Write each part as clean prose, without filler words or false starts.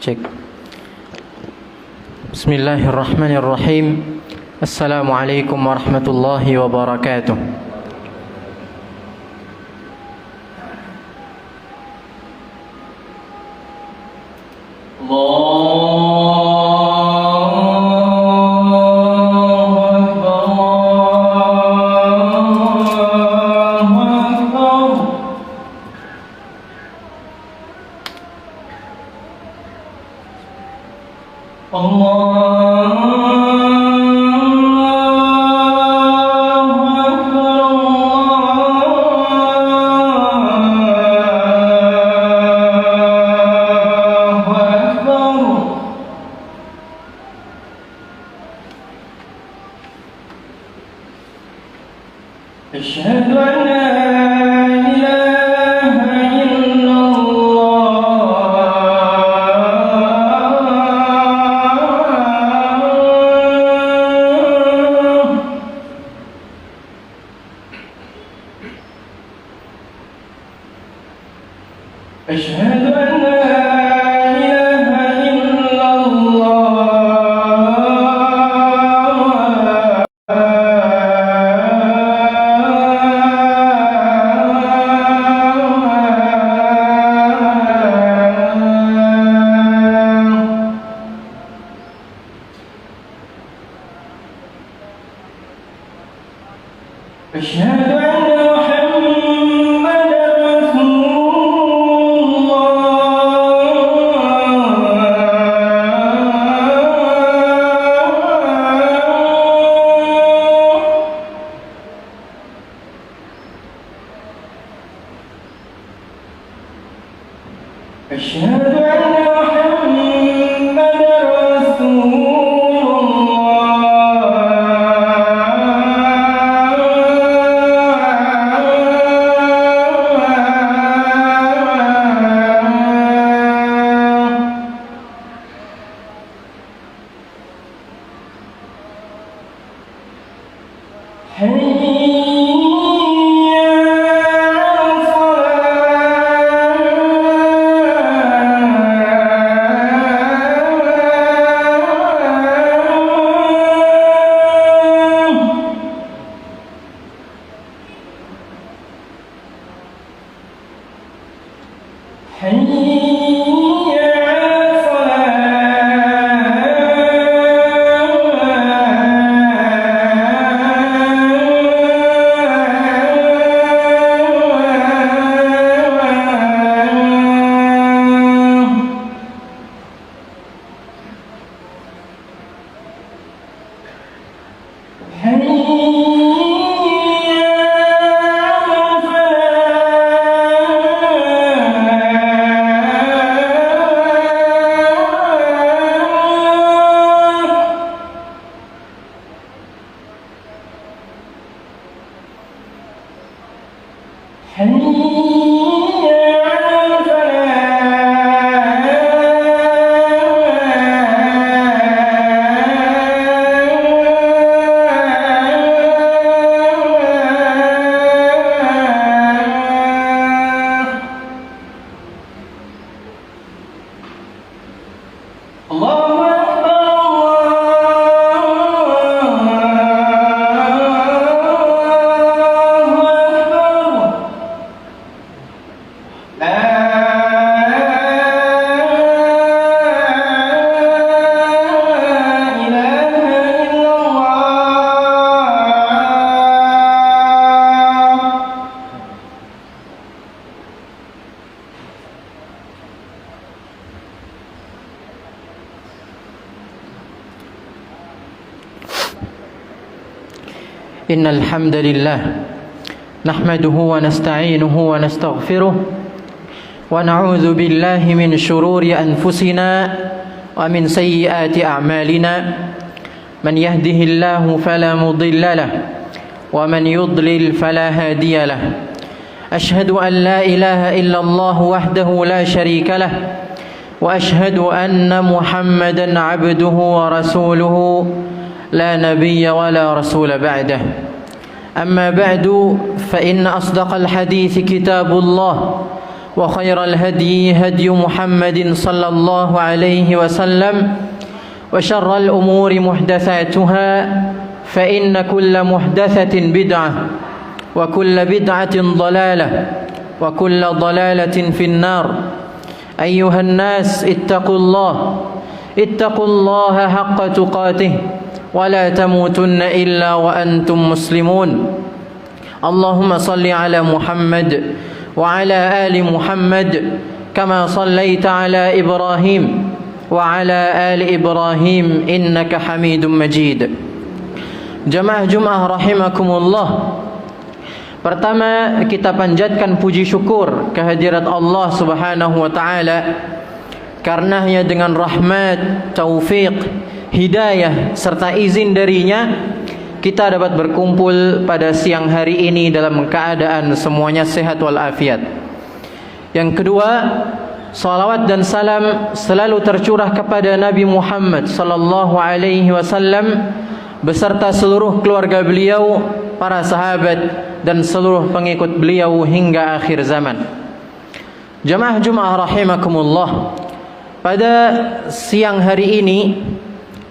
Cek. Bismillahirrahmanirrahim. Assalamualaikum warahmatullahi wabarakatuh. Innal hamdalillah nahmaduhu wa nasta'inuhu wa nastaghfiruh wa na'udzu billahi min shururi anfusina wa min sayyiati a'malina man yahdihillahu fala mudilla lahu wa man yudlil fala hadiya lahu ashhadu an la ilaha illallah wahdahu la sharika lahu wa ashhadu anna Muhammadan 'abduhu wa rasuluhu لا نبي ولا رسول بعده أما بعد فإن أصدق الحديث كتاب الله وخير الهدي هدي محمد صلى الله عليه وسلم وشر الأمور محدثاتها فإن كل محدثة بدعة وكل بدعة ضلالة وكل ضلالة في النار أيها الناس اتقوا الله حق تقاته ولا تموتن إلا وأنتم مسلمون اللهم صل على محمد وعلى آل محمد كما صليت على إبراهيم وعلى آل إبراهيم إنك حميد مجيد. Jamaah Jumat rahimakumullah. Pertama, kita panjatkan puji syukur kehadirat Allah Subhanahu wa taala, karena hanya dengan rahmat, taufik, hidayah serta izin darinya kita dapat berkumpul pada siang hari ini dalam keadaan semuanya sehat walafiat. Yang kedua, salawat dan salam selalu tercurah kepada Nabi Muhammad sallallahu alaihi wasallam beserta seluruh keluarga beliau, para sahabat dan seluruh pengikut beliau hingga akhir zaman. Jamaah Jumat rahimakumullah. Pada siang hari ini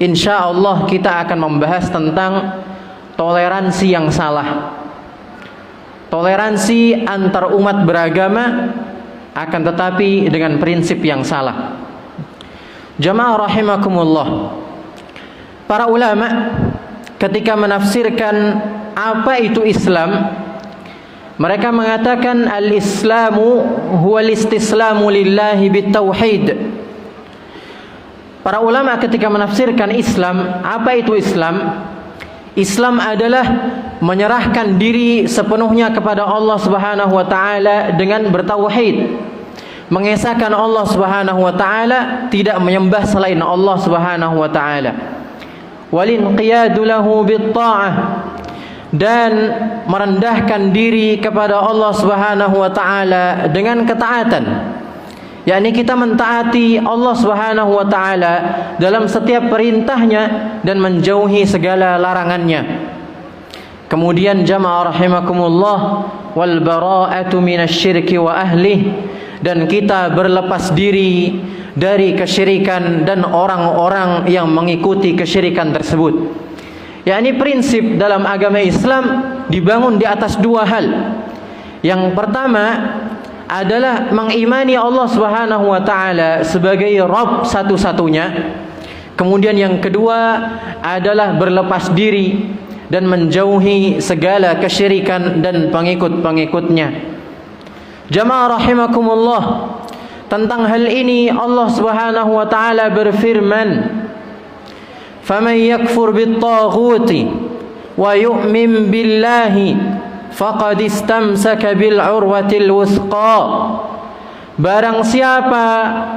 insyaallah kita akan membahas tentang toleransi yang salah. Toleransi antar umat beragama akan tetapi dengan prinsip yang salah. Jamaah rahimakumullah. Para ulama ketika menafsirkan apa itu Islam, mereka mengatakan al-Islamu huwal istislamu lillahi bitauhid. Para ulama ketika menafsirkan Islam, apa itu Islam? Islam adalah menyerahkan diri sepenuhnya kepada Allah Subhanahu wa taala dengan bertauhid, mengesahkan Allah Subhanahu wa taala, tidak menyembah selain Allah Subhanahu wa taala. Walinqiyadu lahu bitta'ah, dan merendahkan diri kepada Allah Subhanahu wa taala dengan ketaatan. yakni kita mentaati Allah Subhanahu wa taala dalam setiap perintahnya dan menjauhi segala larangannya. Kemudian jamaah rahimakumullah, wal bara'atu minasyirki wa ahli, dan kita berlepas diri dari kesyirikan dan orang-orang yang mengikuti kesyirikan tersebut. Yakni prinsip dalam agama Islam dibangun di atas dua hal. Yang pertama adalah mengimani Allah Subhanahu wa taala sebagai Rabb satu-satunya. Kemudian yang kedua adalah berlepas diri dan menjauhi segala kesyirikan dan pengikut-pengikutnya. Jamaah rahimakumullah, tentang hal ini Allah Subhanahu wa taala berfirman, "Faman yakfur bit-taghuti wa yu'min billahi faqad istamsaka bil urwatil wuthqa." Barang siapa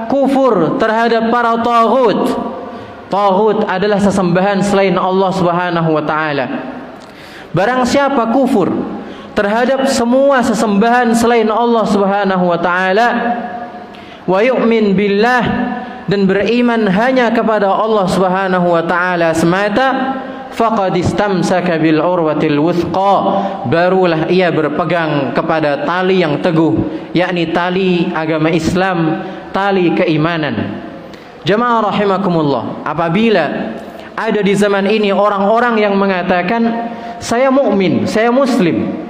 kufur terhadap para taghut, taghut adalah sesembahan selain Allah Subhanahu wa taala. Barang siapa kufur terhadap semua sesembahan selain Allah Subhanahu wa taala, wa yu'min billah, dan beriman hanya kepada Allah Subhanahu wa taala semata, faqad istamsaka bil urwatil wuthqa, barulah ia berpegang kepada tali yang teguh, yakni tali agama Islam, tali keimanan. Jamaah rahimakumullah, apabila ada di zaman ini orang-orang yang mengatakan, saya mukmin, saya muslim,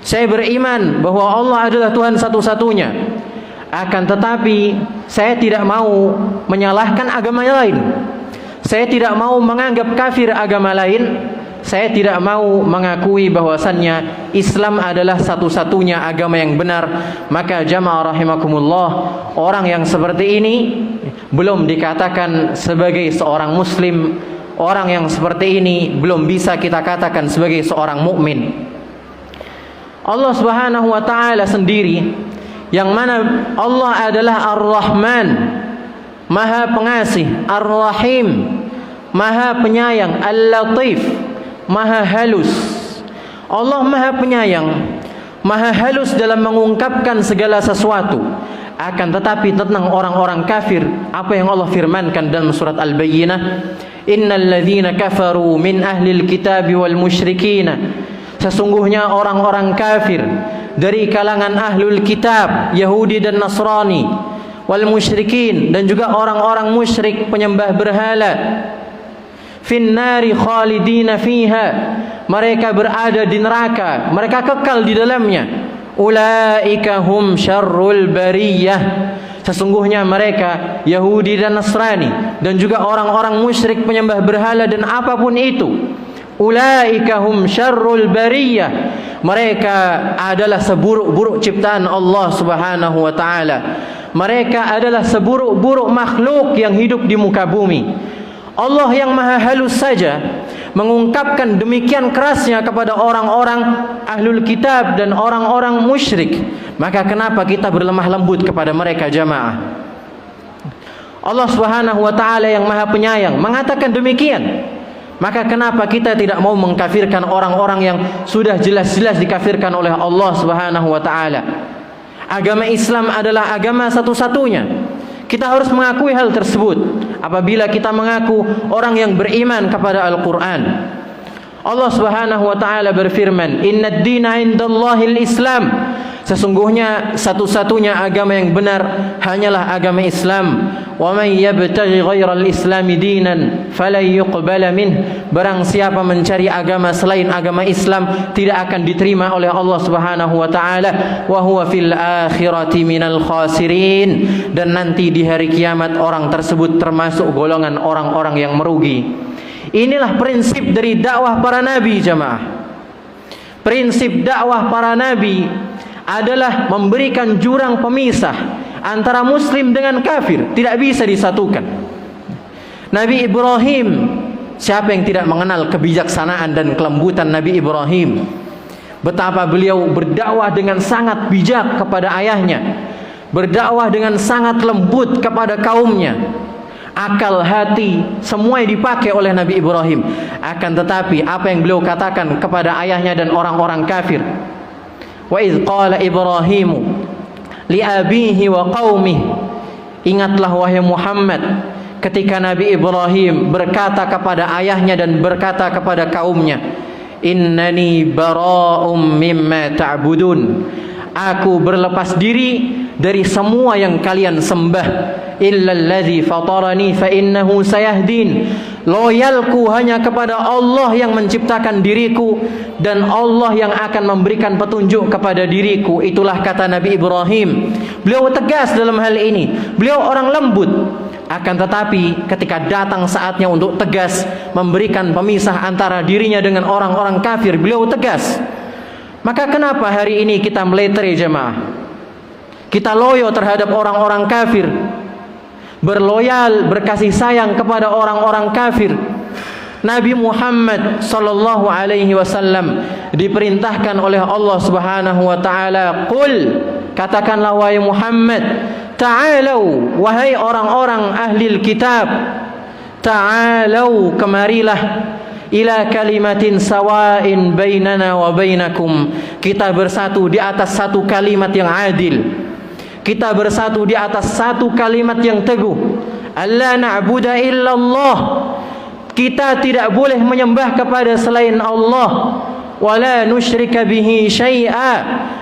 saya beriman bahwa Allah adalah Tuhan satu-satunya, akan tetapi saya tidak mau menyalahkan agama lain, saya tidak mau menganggap kafir agama lain, saya tidak mau mengakui bahwasannya Islam adalah satu-satunya agama yang benar, maka jamaah rahimakumullah, orang yang seperti ini belum dikatakan sebagai seorang muslim. Orang yang seperti ini belum bisa kita katakan sebagai seorang mukmin. Allah Subhanahu wa taala sendiri, yang mana Allah adalah Ar-Rahman, Maha Pengasih, Ar-Rahim, Maha Penyayang, Al-Latif, Maha Halus. Allah Maha Penyayang, Maha Halus dalam mengungkapkan segala sesuatu. Akan tetapi tentang orang-orang kafir, apa yang Allah firmankan dalam surat Al-Bayyinah, innal ladzina kafaru min ahlil kitabi wal musyrikina, sesungguhnya orang-orang kafir dari kalangan ahlul kitab, Yahudi dan Nasrani, wal musyrikin, dan juga orang-orang musyrik penyembah berhala. Finnari khalidina fiha, mereka berada di neraka, mereka kekal di dalamnya. Ulaika hum syarrul bariyah, sesungguhnya mereka Yahudi dan Nasrani dan juga orang-orang musyrik penyembah berhala dan apapun itu, ulaika hum syarrul bariyah, mereka adalah seburuk-buruk ciptaan Allah Subhanahu wa taala. Mereka adalah seburuk-buruk makhluk yang hidup di muka bumi. Allah yang maha halus saja mengungkapkan demikian kerasnya kepada orang-orang ahlul kitab dan orang-orang musyrik. Maka kenapa kita berlemah lembut kepada mereka, jamaah? Allah Subhanahu wa taala yang maha penyayang mengatakan demikian. Maka kenapa kita tidak mau mengkafirkan orang-orang yang sudah jelas-jelas dikafirkan oleh Allah Subhanahu wa taala? Agama Islam adalah agama satu-satunya. Kita harus mengakui hal tersebut apabila kita mengaku orang yang beriman kepada Al-Quran. Allah Subhanahu wa taala berfirman, "Innad dina 'indallahil Islam." Sesungguhnya satu-satunya agama yang benar hanyalah agama Islam. Wa may yabtaghi ghairal islami dinan falan yuqbala minh. Barang siapa mencari agama selain agama Islam tidak akan diterima oleh Allah Subhanahu wa taala. Wa huwa fil akhirati minal khasirin. Dan nanti di hari kiamat orang tersebut termasuk golongan orang-orang yang merugi. Inilah prinsip dari dakwah para nabi, jamaah. Prinsip dakwah para nabi adalah memberikan jurang pemisah antara muslim dengan kafir, tidak bisa disatukan. Nabi Ibrahim, siapa yang tidak mengenal kebijaksanaan dan kelembutan Nabi Ibrahim? Betapa beliau berdakwah dengan sangat bijak kepada ayahnya, berdakwah dengan sangat lembut kepada kaumnya. Akal, hati, semua yang dipakai oleh Nabi Ibrahim. Akan tetapi apa yang beliau katakan kepada ayahnya dan orang-orang kafir, wa idh qala Ibrahimu li abihi wa qaumihi, ingatlah wahai Muhammad ketika Nabi Ibrahim berkata kepada ayahnya dan berkata kepada kaumnya, innani bara'um mimma ta'budun, aku berlepas diri dari semua yang kalian sembah, illalladzi fatarani fa innahu sayahdin, loyalku hanya kepada Allah yang menciptakan diriku dan Allah yang akan memberikan petunjuk kepada diriku. Itulah kata Nabi Ibrahim. Beliau tegas dalam hal ini, beliau orang lembut. Akan tetapi ketika datang saatnya untuk tegas memberikan pemisah antara dirinya dengan orang-orang kafir, beliau tegas. Maka kenapa hari ini kita meletere, jemaah? Kita loyo terhadap orang-orang kafir, berloyal, berkasih sayang kepada orang-orang kafir. Nabi Muhammad sallallahu alaihi wasallam diperintahkan oleh Allah Subhanahu wa taala, "Qul," katakanlah wahai Muhammad, "Ta'alau," wahai orang-orang ahli kitab, "Ta'alau," kemarilah, "ila kalimatin sawa'in bainana wa bainakum," kita bersatu di atas satu kalimat yang adil. Kita bersatu di atas satu kalimat yang teguh. Alla na'budu illallah. Kita tidak boleh menyembah kepada selain Allah. Wala nusyrika bihi syai'a,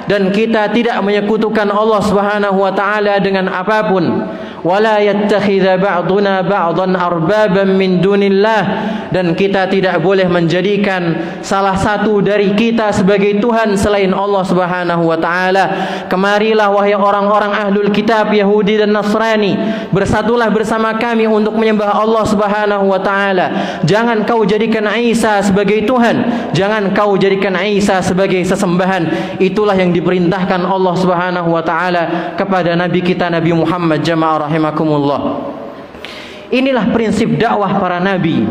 dan kita tidak menyekutukan Allah Subhanahu wa taala dengan apapun. Wala yattakhidha ba'duna ba'dan arbaban min dunillah, dan kita tidak boleh menjadikan salah satu dari kita sebagai Tuhan selain Allah Subhanahu wa taala. Kemarilah wahai orang-orang ahlul kitab, Yahudi dan Nasrani, bersatulah bersama kami untuk menyembah Allah Subhanahu wa taala. Jangan kau jadikan Isa sebagai Tuhan, jangan kau jadikan Isa sebagai sesembahan. Itulah yang diperintahkan Allah Subhanahu wa taala kepada nabi kita Nabi Muhammad, jamaah rahimakumullah. Inilah prinsip dakwah para nabi.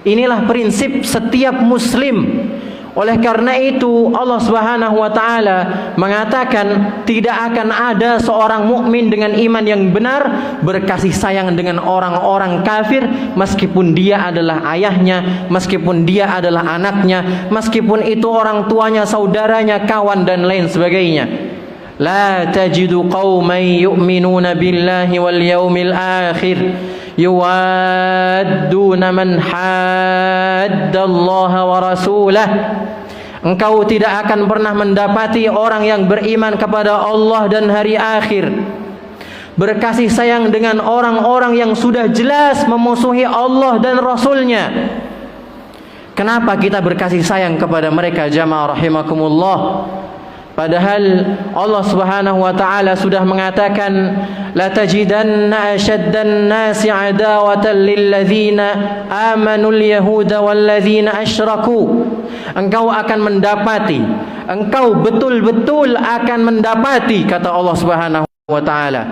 Inilah prinsip setiap muslim. Oleh karena itu Allah Subhanahu wa taala mengatakan tidak akan ada seorang mukmin dengan iman yang benar berkasih sayang dengan orang-orang kafir, meskipun dia adalah ayahnya, meskipun dia adalah anaknya, meskipun itu orang tuanya, saudaranya, kawan dan lain sebagainya. La tajidu qauman yu'minuna billahi wal yawmil akhir yuwadduna man haddallaha wa rasulah. Engkau tidak akan pernah mendapati orang yang beriman kepada Allah dan hari akhir, berkasih sayang dengan orang-orang yang sudah jelas memusuhi Allah dan Rasulnya. Kenapa kita berkasih sayang kepada mereka jamaah rahimakumullah? Padahal Allah Subhanahu wa taala sudah mengatakan, la tajidanna ashaddan nasi adawatan lil ladzina amanu al yahuda wal ladzina asyraku. Engkau akan mendapati, engkau betul-betul akan mendapati, kata Allah Subhanahu wa taala,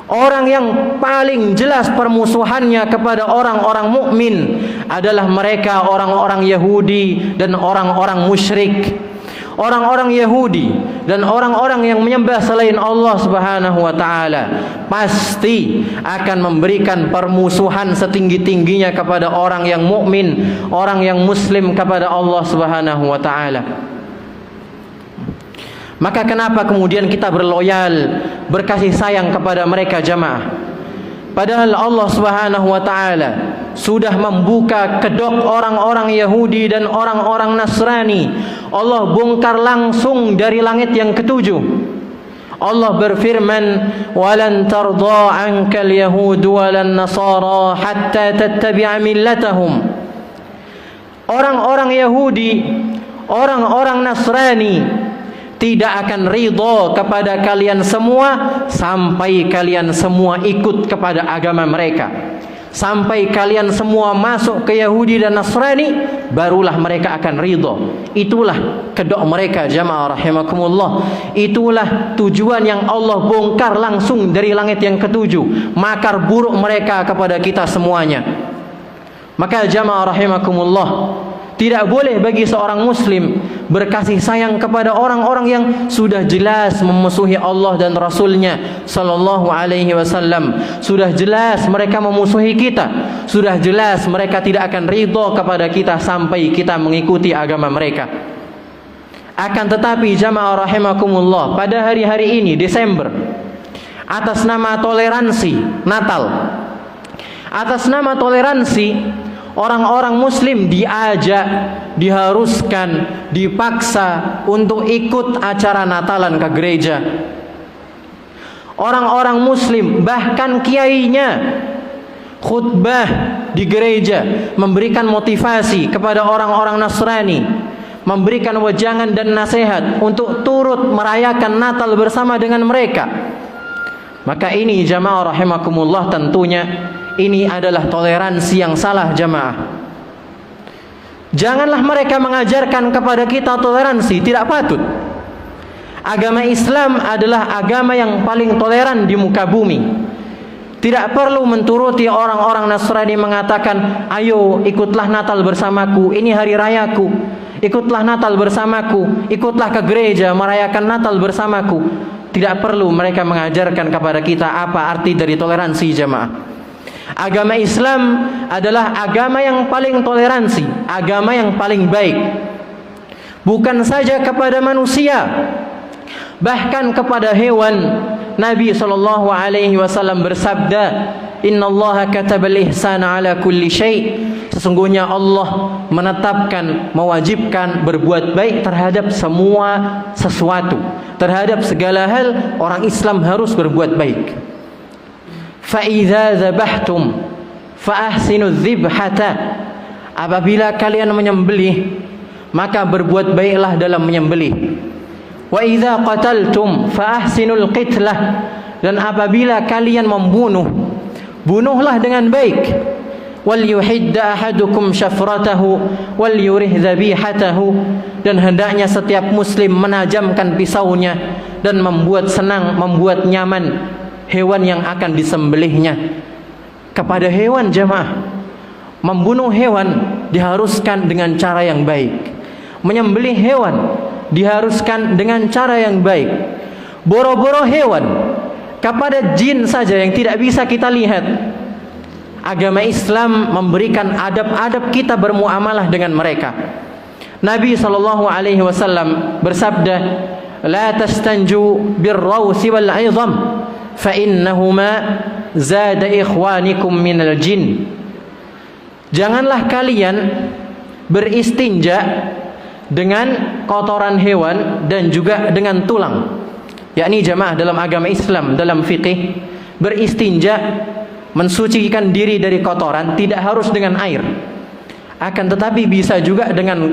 orang yang paling jelas permusuhannya kepada orang-orang mukmin adalah mereka orang-orang Yahudi dan orang-orang musyrik. Orang-orang Yahudi dan orang-orang yang menyembah selain Allah Subhanahu wa taala pasti akan memberikan permusuhan setinggi-tingginya kepada orang yang mukmin, orang yang muslim kepada Allah Subhanahu wa taala. Maka kenapa kemudian kita berloyal, berkasih sayang kepada mereka jamaah? Padahal Allah Subhanahu wa taala sudah membuka kedok orang-orang Yahudi dan orang-orang Nasrani. Allah bongkar langsung dari langit yang ketujuh. Allah berfirman, "Walan tardha 'ankal yahud walan nasara hatta tattabi'a millatahum." Orang-orang Yahudi, orang-orang Nasrani tidak akan ridha kepada kalian semua sampai kalian semua ikut kepada agama mereka. Sampai kalian semua masuk ke Yahudi dan Nasrani, barulah mereka akan ridha. Itulah kedok mereka jamaah rahimakumullah. Itulah tujuan yang Allah bongkar langsung dari langit yang ketujuh, makar buruk mereka kepada kita semuanya. Maka jamaah rahimakumullah, tidak boleh bagi seorang muslim berkasih sayang kepada orang-orang yang sudah jelas memusuhi Allah dan Rasulnya sallallahu alaihi wasallam. Sudah jelas mereka memusuhi kita. Sudah jelas mereka tidak akan ridha kepada kita sampai kita mengikuti agama mereka. Akan tetapi jamaah rahimakumullah, pada hari-hari ini Desember, atas nama toleransi Natal, atas nama toleransi, orang-orang muslim diajak, diharuskan, dipaksa untuk ikut acara Natalan ke gereja. Orang-orang muslim, bahkan kiainya, khutbah di gereja, memberikan motivasi kepada orang-orang Nasrani, memberikan wejangan dan nasihat untuk turut merayakan Natal bersama dengan mereka. Maka ini jamaah rahimakumullah, tentunya ini adalah toleransi yang salah jamaah. Janganlah mereka mengajarkan kepada kita toleransi, tidak patut. Agama Islam adalah agama yang paling toleran di muka bumi. Tidak perlu menturuti orang-orang Nasrani mengatakan, ayo ikutlah Natal bersamaku, ini hari rayaku, ikutlah Natal bersamaku, ikutlah ke gereja merayakan Natal bersamaku. Tidak perlu mereka mengajarkan kepada kita apa arti dari toleransi jamaah. Agama Islam adalah agama yang paling toleransi, agama yang paling baik. Bukan saja kepada manusia, bahkan kepada hewan. Nabi SAW bersabda, Innallaha katabal ihsana ala kulli syai'. Sesungguhnya Allah menetapkan, mewajibkan berbuat baik terhadap semua sesuatu. Terhadap segala hal orang Islam harus berbuat baik. فَإِذَا ذَبَحْتُمْ فَأَحْسِنُوا الذِّبْحَةَ. Apabila kalian menyembelih, maka berbuat baiklah dalam menyembelih. وَإِذَا قَتَلْتُمْ فَأَحْسِنُوا الْقِتْلَةَ. Dan apabila kalian membunuh, bunuhlah dengan baik. وَلْيُحِدَّ أَحَدُكُمْ شَفْرَتَهُ وَلْيُرِهْ ذَبِيحَتَهُ. Dan hendaknya setiap muslim menajamkan pisaunya dan membuat senang, membuat nyaman hewan yang akan disembelihnya. Kepada hewan jamaah, membunuh hewan diharuskan dengan cara yang baik. Menyembelih hewan diharuskan dengan cara yang baik. Boro-boro hewan, kepada jin saja yang tidak bisa kita lihat, agama Islam memberikan adab-adab kita bermuamalah dengan mereka. Nabi SAW bersabda, La tastanju birrawsi wal 'idham فَإِنَّهُمَا زَادَ إِخْوَانِكُمْ مِنَ الْجِنِّ. Janganlah kalian beristinja dengan kotoran hewan dan juga dengan tulang. Yakni jamaah dalam agama Islam, dalam fikih, beristinja, mensucikan diri dari kotoran tidak harus dengan air. Akan tetapi bisa juga dengan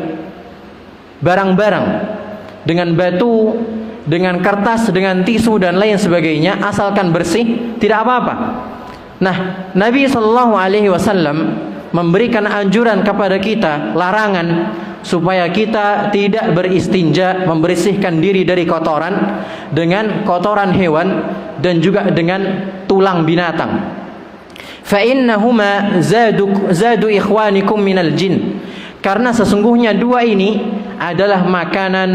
barang-barang, dengan batu, dengan kertas, dengan tisu dan lain sebagainya, asalkan bersih, tidak apa-apa. Nah, Nabi SAW memberikan anjuran kepada kita, larangan supaya kita tidak beristinja, membersihkan diri dari kotoran dengan kotoran hewan dan juga dengan tulang binatang. Fa innahuma zadu ikhwanikum minal jin. Karena sesungguhnya dua ini adalah makanan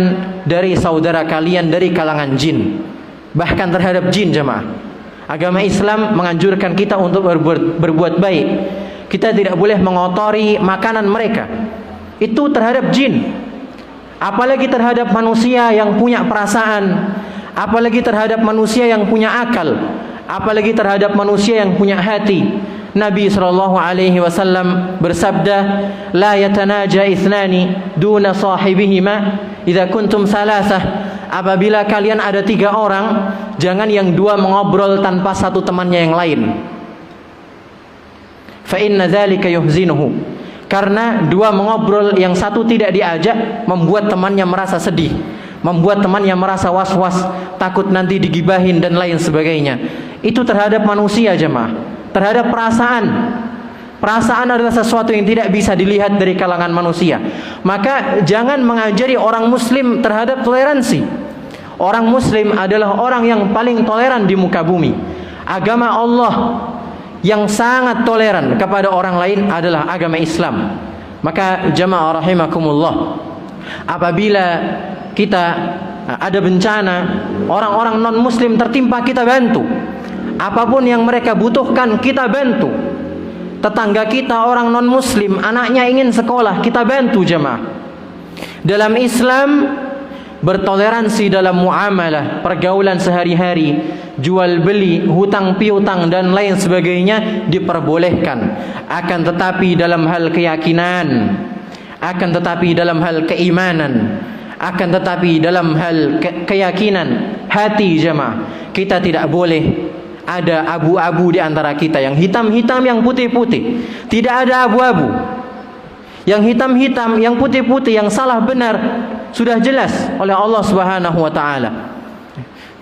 dari saudara kalian dari kalangan jin. Bahkan terhadap jin, jemaah. Agama Islam menganjurkan kita untuk berbuat baik. Kita tidak boleh mengotori makanan mereka. Itu terhadap jin. Apalagi terhadap manusia yang punya perasaan, apalagi terhadap manusia yang punya akal, apalagi terhadap manusia yang punya hati. Nabi SAW bersabda, la yatanaja ithnani duna sahibihima idza kuntum salasah. Apabila kalian ada 3 orang, jangan yang 2 mengobrol tanpa satu temannya yang lain. Fa inna dzalika yuhzinuhu. Karena 2 mengobrol, yang satu tidak diajak, membuat temannya merasa sedih, membuat temannya merasa was-was, takut nanti digibahin dan lain sebagainya. Itu terhadap manusia, jemaah. Terhadap perasaan. Perasaan adalah sesuatu yang tidak bisa dilihat dari kalangan manusia. Maka jangan mengajari orang muslim terhadap toleransi. Orang muslim adalah orang yang paling toleran di muka bumi. Agama Allah yang sangat toleran kepada orang lain adalah agama Islam. Maka jamaah rahimakumullah, apabila kita ada bencana, orang-orang non muslim tertimpa, kita bantu. Apapun yang mereka butuhkan, kita bantu. Tetangga kita orang non muslim, anaknya ingin sekolah, kita bantu, jemaah. Dalam Islam, bertoleransi dalam muamalah, pergaulan sehari-hari, jual beli, hutang piutang dan lain sebagainya diperbolehkan. Akan tetapi dalam hal keyakinan, akan tetapi dalam hal keimanan, akan tetapi dalam hal keyakinan hati, jemaah, kita tidak boleh ada abu-abu di antara kita, yang hitam-hitam, yang putih-putih. Tidak ada abu-abu. Yang hitam-hitam, yang putih-putih, yang salah benar sudah jelas oleh Allah Subhanahu wa taala.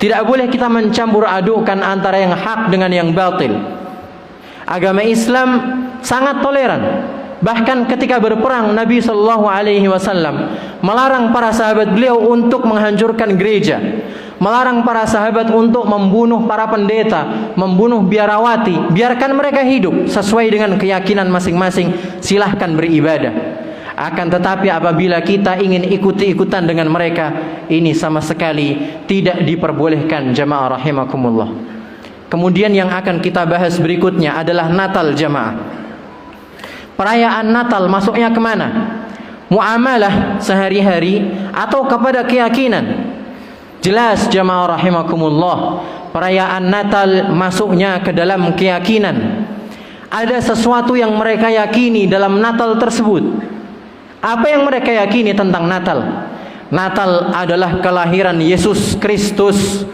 Tidak boleh kita mencampur adukkan antara yang hak dengan yang batil. Agama Islam sangat toleran. Bahkan ketika berperang, Nabi SAW melarang para sahabat beliau untuk menghancurkan gereja, melarang para sahabat untuk membunuh para pendeta, membunuh biarawati. Biarkan mereka hidup sesuai dengan keyakinan masing-masing, silahkan beribadah. Akan tetapi apabila kita ingin ikut-ikutan dengan mereka, ini sama sekali tidak diperbolehkan, jamaah rahimakumullah. Kemudian yang akan kita bahas berikutnya adalah Natal, jamaah. Perayaan Natal masuknya kemana? Muamalah sehari-hari atau kepada keyakinan? Jelas, jamaah rahimakumullah, perayaan Natal masuknya ke dalam keyakinan. Ada sesuatu yang mereka yakini dalam Natal tersebut. Apa yang mereka yakini tentang Natal? Natal adalah kelahiran Yesus Kristus.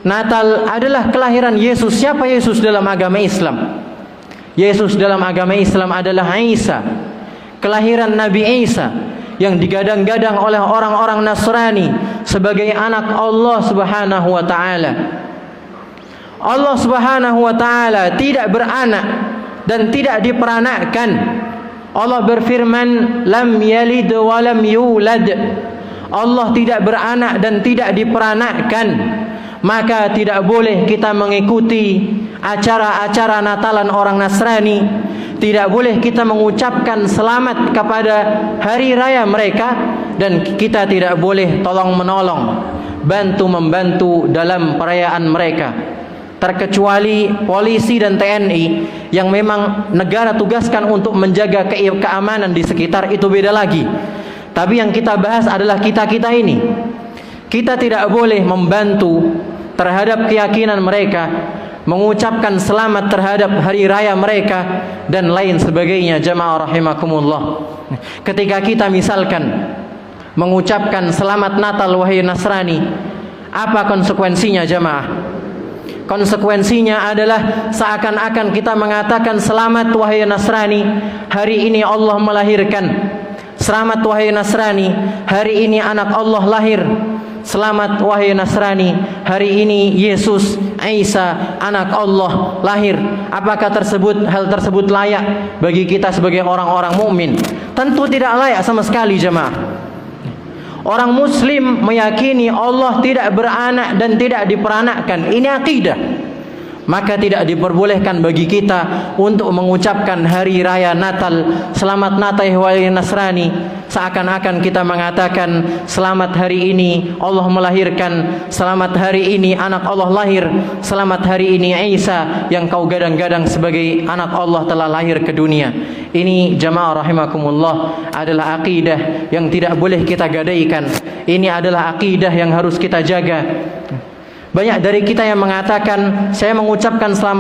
Natal adalah kelahiran Yesus. Siapa Yesus dalam agama Islam? Yesus dalam agama Islam adalah Isa, kelahiran Nabi Isa, yang digadang-gadang oleh orang-orang Nasrani sebagai anak Allah Subhanahu wa taala. Allah Subhanahu wa taala tidak beranak dan tidak diperanakkan. Allah berfirman, lam yalid wa lam yulad. Allah tidak beranak dan tidak diperanakkan. Maka tidak boleh kita mengikuti acara-acara Natalan orang Nasrani. Tidak boleh kita mengucapkan selamat kepada hari raya mereka. Dan kita tidak boleh tolong-menolong, bantu-membantu dalam perayaan mereka. Terkecuali polisi dan TNI yang memang negara tugaskan untuk menjaga keamanan di sekitar, itu beda lagi. Tapi yang kita bahas adalah kita-kita ini. Kita tidak boleh membantu terhadap keyakinan mereka, mengucapkan selamat terhadap hari raya mereka dan lain sebagainya, jamaah rahimakumullah. Ketika kita misalkan mengucapkan selamat Natal wahai Nasrani, apa konsekuensinya jamaah? Konsekuensinya adalah seakan-akan kita mengatakan selamat wahai Nasrani, hari ini Allah melahirkan. Selamat wahai Nasrani, hari ini anak Allah lahir. Selamat wahai Nasrani, hari ini Yesus Isa anak Allah lahir. Apakah hal tersebut layak bagi kita sebagai orang-orang mukmin? Tentu tidak layak sama sekali jemaah. Orang muslim meyakini Allah tidak beranak dan tidak diperanakkan. Ini akidah. Maka tidak diperbolehkan bagi kita untuk mengucapkan hari raya Natal, selamat Natal wahai Nasrani, seakan-akan kita mengatakan selamat hari ini Allah melahirkan, selamat hari ini anak Allah lahir, selamat hari ini Isa yang kau gadang-gadang sebagai anak Allah telah lahir ke dunia. Ini jamaah rahimakumullah adalah akidah yang tidak boleh kita gadaikan. Ini adalah akidah yang harus kita jaga. Banyak dari kita yang mengatakan saya mengucapkan selamat